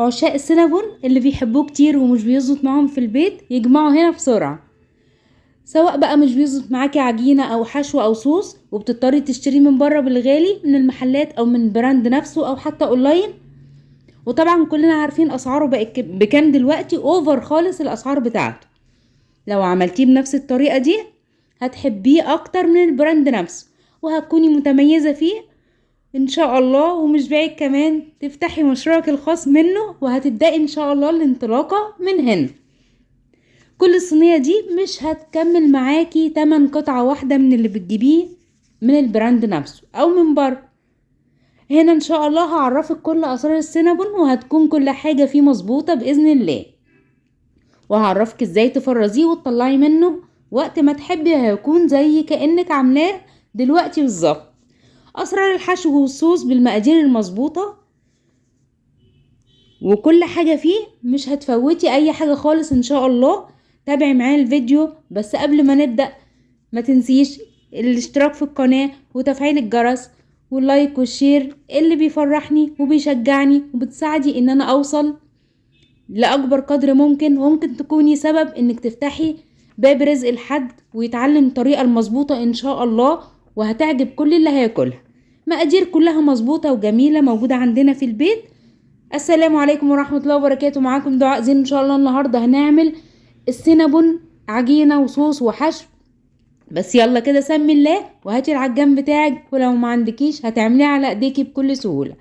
عشاق السينابون اللي بيحبوه كتير ومش بيظبط معاهم في البيت يجمعوا هنا بسرعة. سواء بقى مش بيظبط معاكي عجينة او حشو او صوص وبتضطري تشتريه من بره بالغالي من المحلات او من براند نفسه او حتى اونلاين، وطبعا كلنا عارفين اسعاره بقت بكام دلوقتي، اوفر خالص الاسعار بتاعته. لو عملتيه بنفس الطريقة دي هتحبيه اكتر من البراند نفسه وهتكوني متميزة فيه ان شاء الله، ومش بعيد كمان تفتحي مشروعك الخاص منه وهتبدأي ان شاء الله الانطلاقة من هنا. كل الصينية دي مش هتكمل معاكي 8 قطعة واحدة من اللي بتجيبيه من البراند نفسه او من بره. هنا ان شاء الله هعرفك كل اسرار السينابون وهتكون كل حاجة فيه مظبوطة باذن الله، وهعرفك ازاي تفرزيه وتطلعي منه وقت ما تحبي، هيكون زي كأنك عاملاه دلوقتي بالظبط. اسرار الحشو والصوص بالمقادير المظبوطة وكل حاجة فيه، مش هتفوتي اي حاجة خالص ان شاء الله. تابعي معايا الفيديو، بس قبل ما نبدأ ما تنسيش الاشتراك في القناة وتفعيل الجرس واللايك والشير اللي بيفرحني وبيشجعني وبتساعدي ان انا اوصل لأكبر قدر ممكن، وممكن تكوني سبب انك تفتحي باب رزق لحد ويتعلم الطريقة المظبوطة ان شاء الله، وهتعجب كل اللي هياكلها. مقادير كلها مظبوطة وجميلة موجودة عندنا في البيت. السلام عليكم ورحمة الله وبركاته، معاكم دعاء زين. ان شاء الله النهاردة هنعمل السينابون، عجينة وصوص وحشو. بس يلا كده سمي الله وهاتي العجان بتاعك، ولو ما عندكيش هتعمليه على ايديكي بكل سهولة.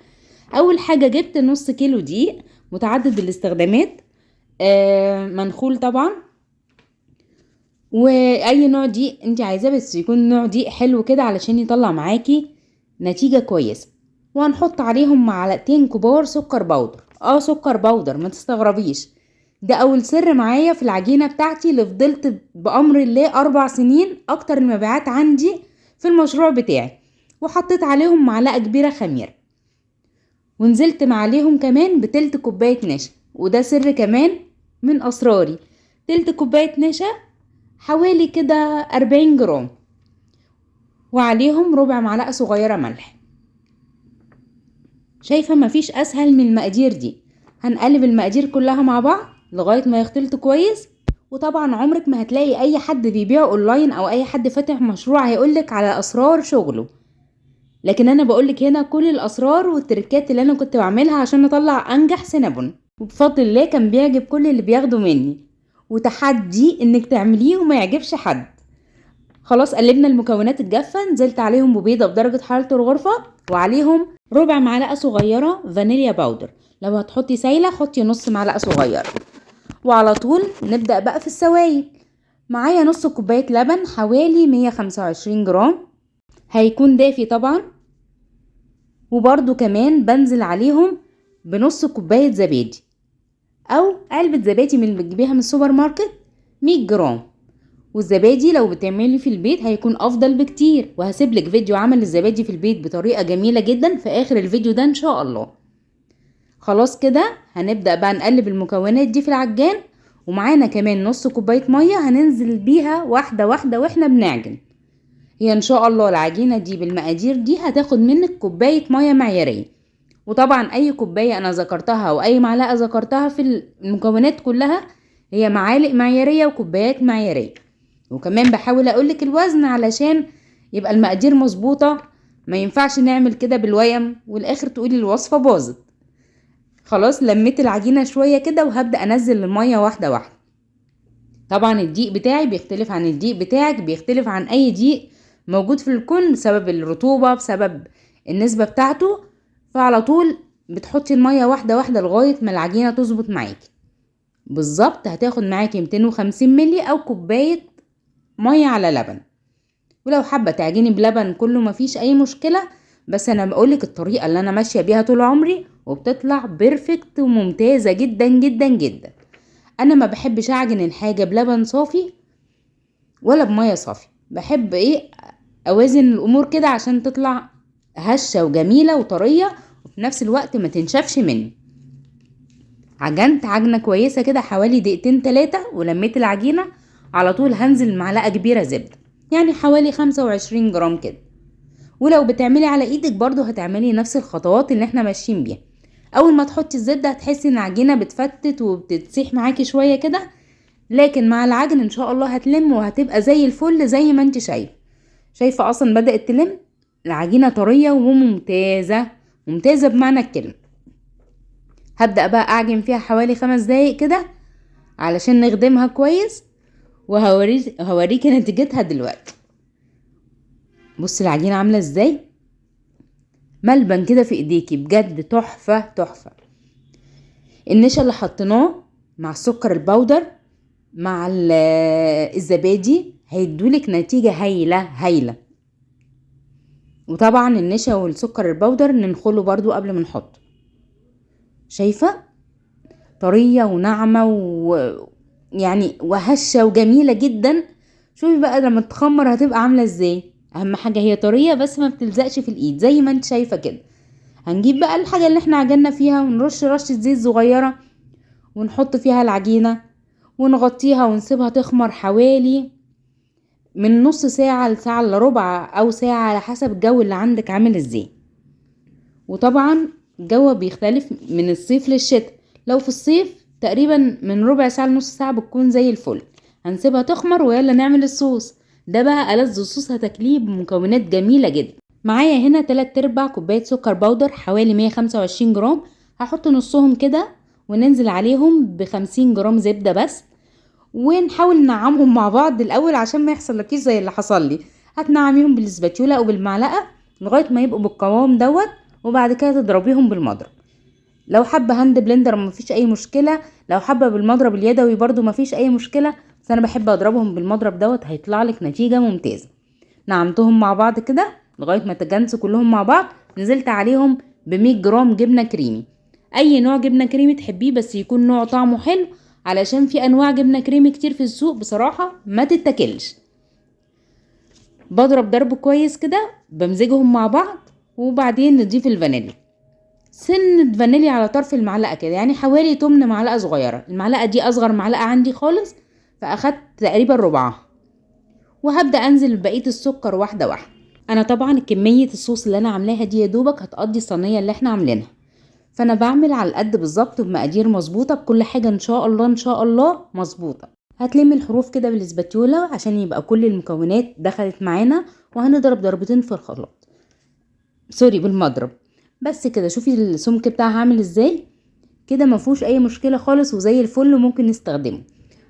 اول حاجة جبت نص كيلو دقيق متعدد الاستخدامات، منخول طبعا، واي نوع دقيق انت عايزاه بس يكون نوع دقيق حلو كده علشان يطلع معاكي نتيجة كويسة. وهنحط عليهم معلقتين كبار سكر بودر، سكر بودر ما تستغربيش. ده اول سر معايا في العجينة بتاعتي اللي فضلت بامر الله 4 سنين اكتر المبيعات عندي في المشروع بتاعي. وحطيت عليهم معلقة كبيرة خميرة، ونزلت عليهم كمان بتلت كوباية نشا، وده سر كمان من اسراري. تلت كوباية نشا حوالي كده 40 جرام، وعليهم ربع معلقة صغيرة ملح. شايفة مفيش اسهل من المقادير دي. هنقلب المقادير كلها مع بعض لغاية ما يختلطوا كويس. وطبعا عمرك ما هتلاقي اي حد بيبيع اونلاين او اي حد فاتح مشروع هيقولك على اسرار شغله، لكن انا بقولك هنا كل الاسرار والتركات اللي انا كنت بعملها عشان اطلع انجح سينابون، وبفضل الله كان بيعجب كل اللي بياخدوا مني، وتحدي انك تعمليه وما يعجبش حد. خلاص قلبنا المكونات الجافة، نزلت عليهم ببيضة بدرجة حرارة الغرفة، وعليهم ربع معلقة صغيرة فانيليا باودر. لو هتحطي سايلة حطي نص معلقة صغيرة. وعلى طول نبدأ بقى في السوائل. معايا نص كوباية لبن حوالي 125 جرام، هيكون دافي طبعا. وبرضو كمان بنزل عليهم بنص كوباية زبادي او علبة زبادي من اللي بتجيبيها من السوبر ماركت 100 جرام. والزبادي لو بتعملي في البيت هيكون افضل بكتير، وهسيبلك فيديو عمل الزبادي في البيت بطريقة جميلة جدا في اخر الفيديو ده ان شاء الله. خلاص كده هنبدأ بقى نقلب المكونات دي في العجان، ومعانا كمان نص كوباية مية هننزل بيها واحدة واحدة واحنا بنعجن. هي ان شاء الله العجينة دي بالمقادير دي هتاخد منك كوباية مية معيارية. وطبعا اي كوباية انا ذكرتها او اي معلقة ذكرتها في المكونات كلها هي معالق معيارية وكوبايات معيارية. وكمان بحاول اقولك الوزن علشان يبقى المقادير مظبوطة، ما ينفعش نعمل كده بالويم والاخر تقولي الوصفة باظت. خلاص لميت العجينة شوية كده وهبدأ انزل المية واحدة واحدة. طبعا الدقيق بتاعي بيختلف عن الدقيق بتاعك، بيختلف عن اي دقيق موجود في الكون بسبب الرطوبة، بسبب النسبة بتاعته. فعلى طول بتحطي المية واحدة واحدة لغاية ما العجينة تظبط معاكي بالظبط. هتاخد معاكي 250 ملي او كوباية مية على لبن. ولو حابة تعجني بلبن كله مفيش اي مشكلة، بس انا بقولك الطريقة اللي انا ماشية بيها طول عمري وبتطلع بيرفكت وممتازة جدا جدا جدا. انا ما بحبش اعجن الحاجة بلبن صافي ولا بمية صافي، بحب اوازن الامور كده عشان تطلع هشة وجميلة وطرية وفي نفس الوقت ما تنشفش مني. عجنت عجنة كويسة كده حوالي 2-3 دقايق ولميت العجينة. على طول هنزل معلقة كبيرة زبدة، يعني حوالي 25 جرام كده. ولو بتعملي على ايدك برضو هتعملي نفس الخطوات اللي احنا ماشيين بيها. اول ما تحطي الزبدة هتحسي ان العجينة بتفتت وبتتسيح معاكي شوية كده، لكن مع العجن ان شاء الله هتلم وهتبقى زي الفل زي ما انت شايفة اصلا بدأت تلم. العجينة طرية وممتازة، ممتازة بمعنى الكلمة. هبدأ بقى اعجن فيها حوالي 5 دقايق كده علشان نخدمها كويس، وهوريكي نتيجتها دلوقتي. بصي العجينة عاملة ازاي، ملبن كده في ايديكي، بجد تحفة تحفة. النشا اللي حطيناه مع السكر البودر مع الزبادي هيدولك نتيجة هايلة هايلة. وطبعا النشا والسكر البودر ننخله برضو قبل ما نحطه. شايفة طرية وناعمة يعني وهشة وجميلة جدا. شوفي بقى لما تخمر هتبقى عاملة ازاي. اهم حاجة هي طرية بس ما بتلزقش في الايد زي ما انت شايفة كده. هنجيب بقى الحاجة اللي احنا عجلنا فيها ونرش رشة زيت صغيرة ونحط فيها العجينة ونغطيها ونسيبها تخمر حوالي من نص ساعة لساعة الا ربع او ساعة على حسب الجو اللي عندك عامل ازاي. وطبعا الجو بيختلف من الصيف للشتاء. لو في الصيف تقريبا من ربع ساعة لنص ساعة بتكون زي الفل. هنسيبها تخمر ويلا نعمل الصوص. ده بقى ألذ صوص هتاكليه بمكونات جميلة جدا. معايا هنا 3/4 كوباية سكر بودر حوالي 125 جرام. هحط نصهم كده وننزل عليهم ب50 جرام زبدة بس، ونحاول ننعمهم مع بعض الاول عشان ما يحصل لكيش زي اللي حصل لي. هتنعميهم بالسباتيولا او بالمعلقة لغاية ما يبقوا بالقوام دوت، وبعد كده تضربيهم بالمضرب. لو حابة هاند بلندر مفيش اي مشكلة، لو حابة بالمضرب اليدوي برضو مفيش اي مشكلة، بس انا بحب اضربهم بالمضرب دوت هيطلع لك نتيجة ممتازة. نعمتهم مع بعض كده لغاية ما تجانسوا كلهم مع بعض. نزلت عليهم ب100 جرام جبنة كريمي، اي نوع جبنة كريمي تحبيه بس يكون نوع طعمه حلو، علشان في انواع جبنة كريمي كتير في السوق بصراحة ما تتاكلش. بضرب ضرب كويس كده بمزجهم مع بعض، وبعدين نضيف الفانيليا، سنة فانيليا على طرف المعلقة كده، يعني حوالي 8 معلقة صغيرة. المعلقة دي اصغر معلقة عندي خالص، فاخدت تقريبا ربعها. وهبدأ انزل ببقية السكر واحدة واحدة. انا طبعا كمية الصوص اللي انا عاملاها دي يا دوبك هتقضي الصينية اللي احنا عاملينها، فانا بعمل على القد بالظبط بمقادير مظبوطة بكل حاجة ان شاء الله ان شاء الله مظبوطة. هتلم الحروف كده بالاسباتيولا عشان يبقى كل المكونات دخلت معانا، وهنضرب ضربتين في الخلاط، سوري بالمضرب. بس كده شوفي السمك بتاعها عامل ازاي كده، مفهوش اي مشكلة خالص وزي الفل وممكن نستخدمه.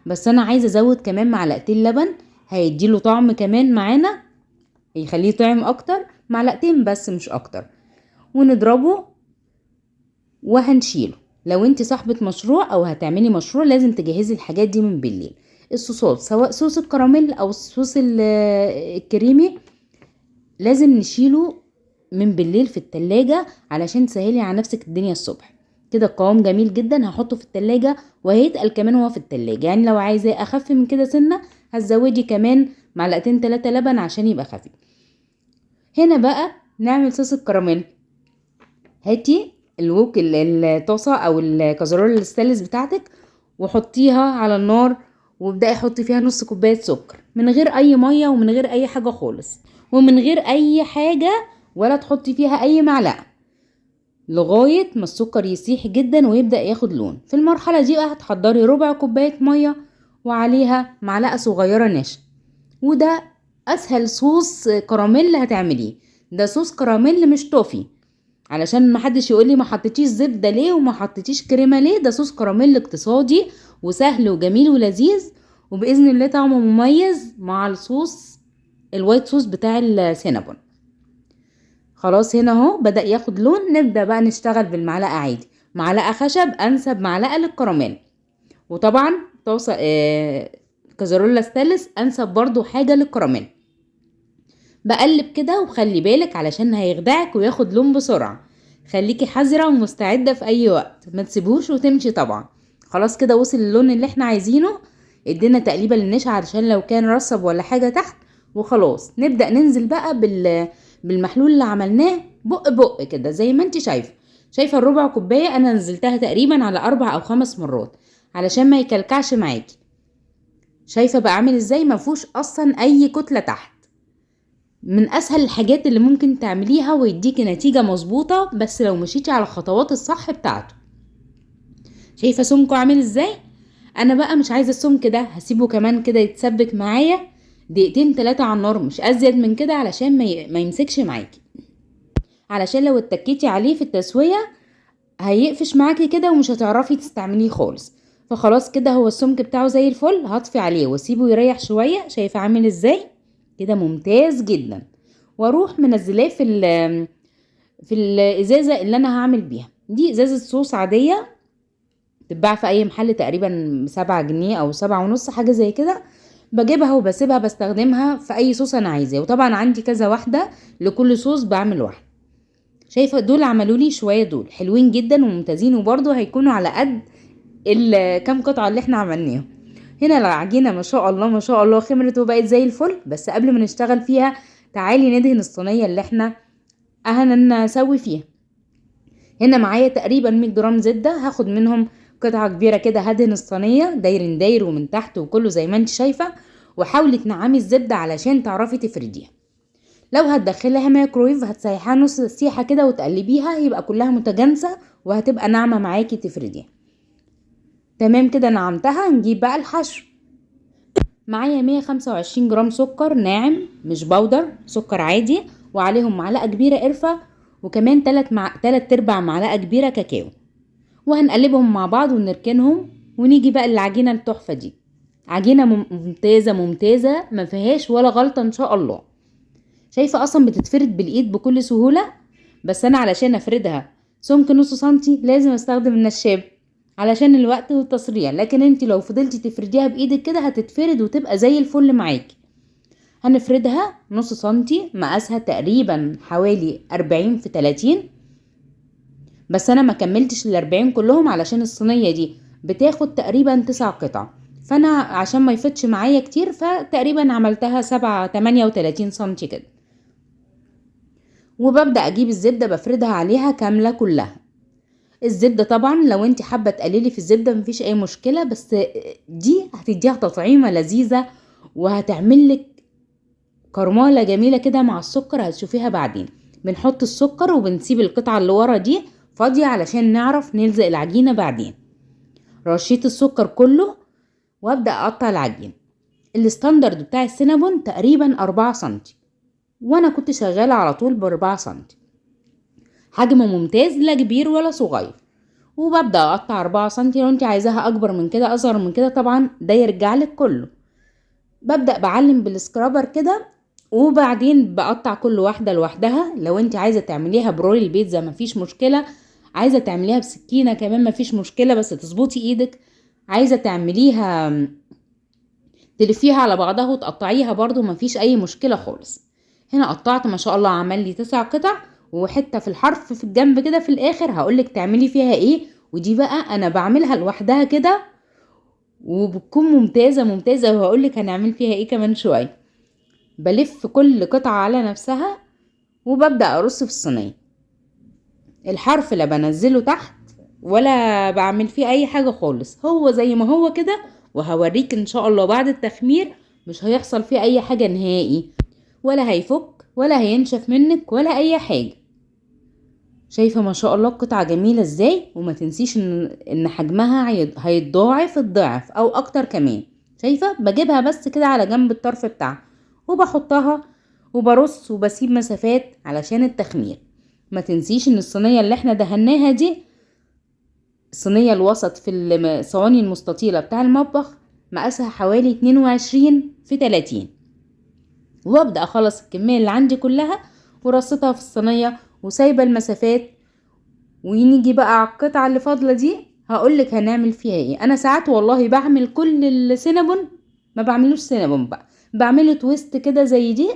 بس انا عايزة ازود كمان معلقتين لبن هيديله طعم كمان معانا، يخليه طعم اكتر. معلقتين بس مش اكتر. ونضربه وهنشيله. لو انت صاحبة مشروع او هتعملي مشروع لازم تجهزي الحاجات دي من بالليل. الصوصات سواء صوص الكراميل او الصوص الكريمي لازم نشيله من بالليل في التلاجة علشان تسهلي على نفسك الدنيا الصبح. كده القوام جميل جدا، هحطه في التلاجة وهيتقل كمان وهو في التلاجة. يعني لو عايزاه اخف من كده سنة هتزودي كمان معلقتين 3 لبن عشان يبقى خفيف. هنا بقى نعمل صوص الكراميل. هاتي الوك الطاسة او الكازرول الستانلس بتاعتك وحطيها على النار، وابدأي حطي فيها نص كوباية سكر من غير اي مية ومن غير اي حاجة خالص، ومن غير اي حاجة ولا تحطي فيها اي معلقة، لغاية ما السكر يسيح جدا ويبدأ ياخد لون. في المرحلة دي بقى هتحضري ربع كوباية مية وعليها معلقة صغيرة نشا. وده اسهل صوص كراميل هتعمليه. ده صوص كراميل مش توفي، علشان ما حدش يقولي ما حطيتيش زبدة ليه وما حطيتيش كريمة ليه. ده صوص كراميل اقتصادي وسهل وجميل ولذيذ، وبإذن الله طعمه مميز مع الصوص الوايت صوص بتاع السينابون. خلاص هنا اهو بدأ ياخد لون. نبدأ بقى نشتغل بالمعلقة عادي، معلقة خشب انسب معلقة للكراميل. وطبعا طاسة كازارولا ستانلس انسب برضو حاجة للكراميل. بقلب كده وخلي بالك علشان هيخدعك وياخد لون بسرعة. خليكي حذرة ومستعدة في اي وقت، ما تسيبوش وتمشي طبعا. خلاص كده وصل اللون اللي احنا عايزينه. ادينا تقليبة للنشا علشان لو كان رصب ولا حاجة تحت. وخلاص نبدأ ننزل بقى بالمحلول اللي عملناه بق بق كده زي ما انت شايفة الربع كوباية انا نزلتها تقريبا على 4 أو 5 مرات علشان ما يكلكعش معاكي. شايفة بقى عامل ازاي؟ مفهوش اصلا اي كتلة تحت. من اسهل الحاجات اللي ممكن تعمليها ويديكي نتيجة مظبوطة، بس لو مشيتي على الخطوات الصح بتاعته. شايفة سمكه عامل ازاي؟ انا بقى مش عايزة السمك ده، هسيبه كمان كده يتسبك معايا دقيقتين 3 على النار، مش ازيد من كده، علشان ما يمسكش معاكي، علشان لو اتكيتي عليه في التسوية هيقفش معاكي كده ومش هتعرفي تستعمليه خالص. فخلاص كده هو السمك بتاعه زي الفل، هطفي عليه واسيبه يريح شوية. شايفة عامل ازاي؟ كده ممتاز جدا. واروح منزلاه في الازازة اللي انا هعمل بيها. دي ازازة صوص عادية تتباع في اي محل تقريبا 7 جنيه او 7 ونص، حاجة زي كده. بجيبها وبسيبها بستخدمها في اي صوص انا عايزاه، وطبعا عندي كذا واحدة لكل صوص بعمل واحدة. شايفة دول عملوا لي شوية، دول حلوين جدا وممتازين، وبرضه هيكونوا على قد الكام قطعة اللي احنا عملناهم. هنا العجينة ما شاء الله ما شاء الله خمرت وبقت زي الفل. بس قبل ما نشتغل فيها تعالي ندهن الصينية اللي احنا هنسوي فيها. هنا معايا تقريبا 100 جرام زبدة، هاخد منهم قطعة كبيرة كده، هدهن الصينية داير داير ومن تحت وكله زي ما انت شايفة. وحاولي تنعمي الزبدة علشان تعرفي تفرديها. لو هتدخلها مايكرويف هتسيحها نص سيحة كده وتقلبيها، يبقى كلها متجانسة وهتبقى ناعمة معاكي تفرديها. تمام كده نعمتها. نجيب بقى الحشو. معايا 125 جرام سكر ناعم مش بودر، سكر عادي، وعليهم معلقة كبيرة قرفة، وكمان 3/4 معلقة كبيرة كاكاو. وهنقلبهم مع بعض ونركنهم. ونيجي بقى للعجينة التحفة دي. عجينة ممتازة ممتازة ما فيهاش ولا غلطة ان شاء الله. شايفة اصلا بتتفرد بالايد بكل سهولة. بس انا علشان افردها سمك نص سنتي لازم استخدم النشاب علشان الوقت والتصريع، لكن انت لو فضلتي تفرديها بايدك كده هتتفرد وتبقى زي الفل معاكي. هنفردها نص سنتي، مقاسها تقريبا حوالي 40 في 30. بس انا ما كملتش ال40 كلهم علشان الصينية دي بتاخد تقريبا 9 قطع، فانا عشان ما يفتش معايا كتير فتقريبا عملتها 38 سنتي كده. وببدأ اجيب الزبدة بفردها عليها كاملة كلها. الزبدة طبعا لو انت حابة تقللي في الزبدة مفيش اي مشكلة، بس دي هتديها تطعيمة لذيذة وهتعملك كرمالة جميلة كده مع السكر، هتشوفيها بعدين. بنحط السكر وبنسيب القطعة اللي ورا دي فاضية علشان نعرف نلزق العجينة بعدين. رشيت السكر كله وابدأ اقطع العجين. الستاندرد بتاع السينابون تقريبا 4 سنتي، وانا كنت شغالة على طول ب4 سنتي. حجم ممتاز، لا كبير ولا صغير. وببدأ اقطع 4 سنتي، لو انت عايزاها اكبر من كده اصغر من كده طبعا ده يرجعلك كله. ببدأ بعلم بالسكرابر كده، وبعدين بقطع كل واحدة لوحدها. لو انت عايزة تعمليها برول البيتزا مفيش مشكلة، عايزة تعمليها بسكينة كمان مفيش مشكلة، بس تظبطي ايدك. عايزة تعمليها تلفيها على بعضها وتقطعيها برضو مفيش اي مشكلة خالص. هنا قطعت ما شاء الله عمل لي 9 قطع، وحتة في الحرف في الجنب كده في الاخر هقولك تعملي فيها ايه. ودي بقى انا بعملها لوحدها كده وبتكون ممتازة ممتازة، وهقولك هنعمل فيها ايه كمان شوية. بلف كل قطعة على نفسها وببدأ ارص في الصينية. الحرف لا بنزله تحت ولا بعمل فيه اي حاجة خالص، هو زي ما هو كده. وهوريك ان شاء الله بعد التخمير مش هيحصل فيه اي حاجة نهائي، ولا هيفك ولا هينشف منك ولا اي حاجة. شايفة ما شاء الله القطعة جميلة ازاي. وما تنسيش ان حجمها هيتضاعف الضعف او اكتر كمان. شايفة بجيبها بس كده على جنب الطرف بتاعها وبحطها وبرص وبسيب مسافات علشان التخمير. ما تنسيش ان الصينية اللي احنا دهناها دي، الصينية الوسط في الصواني المستطيلة بتاع المطبخ، مقاسها حوالي 22 في 30. وابدأ اخلص الكمية اللي عندي كلها ورصتها في الصينية وسايبة المسافات. ونيجي بقى على القطعة اللي فاضلة دي هقولك هنعمل فيها ايه. انا ساعات والله بعمل كل السينابون، ما بعملوش سينابون بقى، بعمله تويست كده زي دي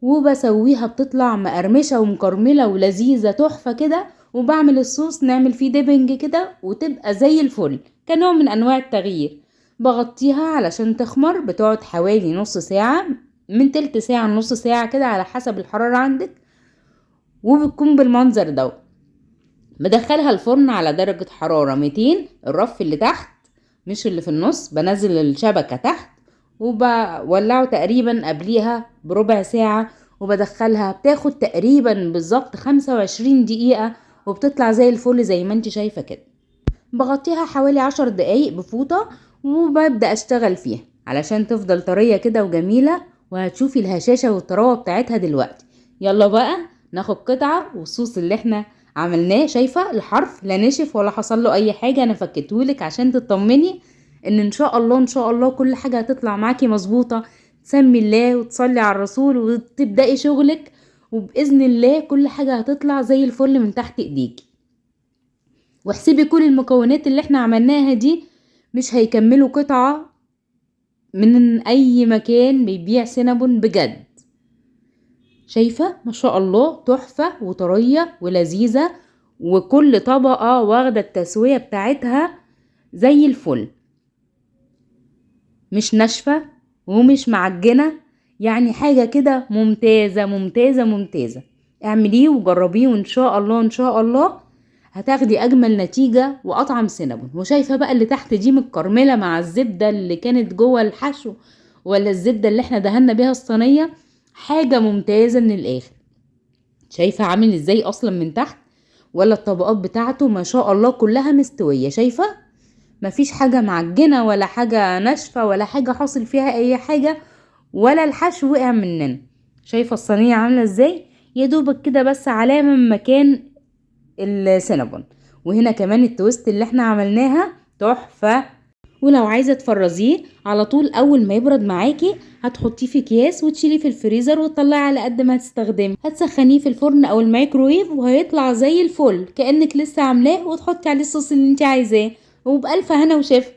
وبسويها بتطلع مقرمشة ومكرملة ولذيذة تحفة كده. وبعمل الصوص نعمل فيه ديبنج كده وتبقى زي الفل كنوع من انواع التغيير. بغطيها علشان تخمر، بتقعد حوالي نص ساعة، من تلت ساعة لنص ساعة كده على حسب الحرارة عندك. وبتكون بالمنظر ده. بدخلها الفرن على درجة حرارة 200، الرف اللي تحت مش اللي في النص، بنزل الشبكة تحت وبولعه تقريبا قبليها بربع ساعة، وبدخلها بتاخد تقريبا بالظبط 25 دقيقة، وبتطلع زي الفل زي ما انت شايفة كده. بغطيها حوالي 10 دقايق بفوطة، وببدأ اشتغل فيها علشان تفضل طرية كده وجميلة. وهتشوفي الهشاشة والطراوة بتاعتها دلوقتي. يلا بقى ناخد قطعة والصوص اللي احنا عملناه. شايفة الحرف لا نشف ولا حصل له اي حاجة، انا فكتهولك عشان تطمني ان شاء الله ان شاء الله كل حاجة هتطلع معاكي مظبوطة. تسمي الله وتصلي على الرسول وتبدأي شغلك، وبإذن الله كل حاجة هتطلع زي الفل من تحت ايديكي. واحسبي كل المكونات اللي احنا عملناها دي مش هيكملوا قطعة من اي مكان بيبيع سينابون بجد. شايفة ما شاء الله تحفة وطرية ولذيذة، وكل طبقة واخدة التسوية بتاعتها زي الفل، مش ناشفة ومش معجنة، يعني حاجة كده ممتازة ممتازة ممتازة. اعمليه وجربيه وان شاء الله ان شاء الله هتاخدي اجمل نتيجة واطعم سينابون. وشايفة بقى اللي تحت دي متكرملة مع الزبدة اللي كانت جوه الحشو، ولا الزبدة اللي احنا دهنا بيها الصينية، حاجة ممتازة من الاخر. شايفة عامل ازاي اصلا من تحت، ولا الطبقات بتاعته ما شاء الله كلها مستوية. شايفة مفيش حاجة معجنة ولا حاجة ناشفة ولا حاجة حاصل فيها اي حاجة، ولا الحشو وقع مننا. شايفة الصينية عاملة ازاي، يا دوبك كده بس علامة من مكان السينابون. وهنا كمان التويست اللي احنا عملناها تحفة. ولو عايزة تفرزيه على طول اول ما يبرد معاكي هتحطيه في اكياس وتشيليه في الفريزر وتطلعي على قد ما هتستخدمي. هتسخنيه في الفرن او الميكرويف وهيطلع زي الفل كأنك لسه عاملاه، وتحطي عليه الصوص اللي انت عايزاه. وبألف هنا وشفا.